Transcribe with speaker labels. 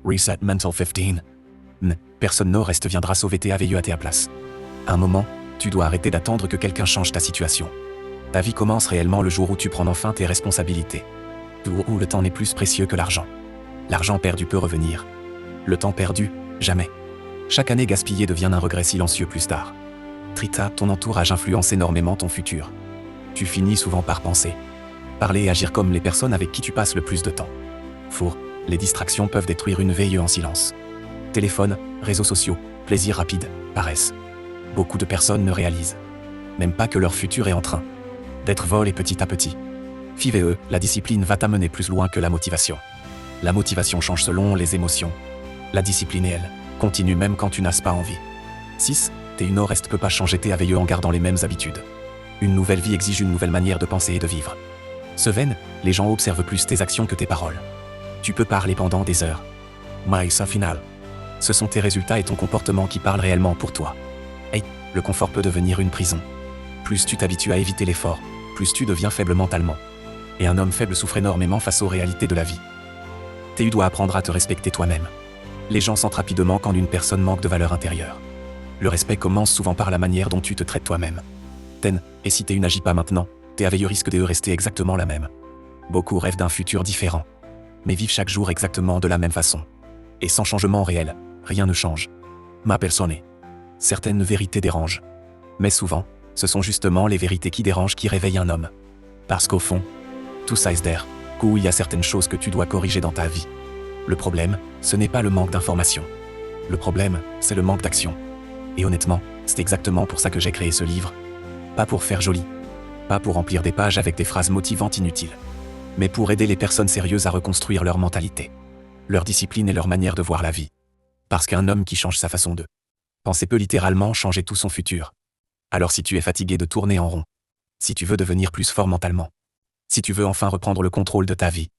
Speaker 1: Reset Mental 15. Personne ne reste viendra sauver tes AVE à ta place. À un moment, tu dois arrêter d'attendre que quelqu'un change ta situation. Ta vie commence réellement le jour où tu prends enfin tes responsabilités. Où le temps n'est plus précieux que l'argent. L'argent perdu peut revenir. Le temps perdu, jamais. Chaque année gaspillée devient un regret silencieux plus tard. Trita, ton entourage influence énormément ton futur. Tu finis souvent par penser, parler et agir comme les personnes avec qui tu passes le plus de temps. Four, les distractions peuvent détruire une veille en silence. Téléphone, réseaux sociaux, plaisir rapide, paresse. Beaucoup de personnes ne réalisent même pas que leur futur est en train d'être volé petit à petit. FIVE, la discipline va t'amener plus loin que la motivation. La motivation change selon les émotions. La discipline, elle, continue même quand tu n'as pas envie. 6. Tes une reste peut pas changer tes AVE en gardant les mêmes habitudes. Une nouvelle vie exige une nouvelle manière de penser et de vivre. Seven, les gens observent plus tes actions que tes paroles. Tu peux parler pendant des heures. Mais ça final. Ce sont tes résultats et ton comportement qui parlent réellement pour toi. Hey, le confort peut devenir une prison. Plus tu t'habitues à éviter l'effort, plus tu deviens faible mentalement. Et un homme faible souffre énormément face aux réalités de la vie. Tu dois apprendre à te respecter toi-même. Les gens sentent rapidement quand une personne manque de valeur intérieure. Le respect commence souvent par la manière dont tu te traites toi-même. Et si tu n'agis pas maintenant, tes AVE risquent de rester exactement la même. Beaucoup rêvent d'un futur différent, mais vivent chaque jour exactement de la même façon. Et sans changement réel, rien ne change. Ma personne. Certaines vérités dérangent. Mais souvent, ce sont justement les vérités qui dérangent qui réveillent un homme. Parce qu'au fond, tout ça est d'air, où il y a certaines choses que tu dois corriger dans ta vie. Le problème, ce n'est pas le manque d'informations. Le problème, c'est le manque d'action. Et honnêtement, c'est exactement pour ça que j'ai créé ce livre. Pas pour faire joli. Pas pour remplir des pages avec des phrases motivantes inutiles. Mais pour aider les personnes sérieuses à reconstruire leur mentalité, leur discipline et leur manière de voir la vie. Parce qu'un homme qui change sa façon de penser peut littéralement changer tout son futur. Alors si tu es fatigué de tourner en rond, si tu veux devenir plus fort mentalement, si tu veux enfin reprendre le contrôle de ta vie,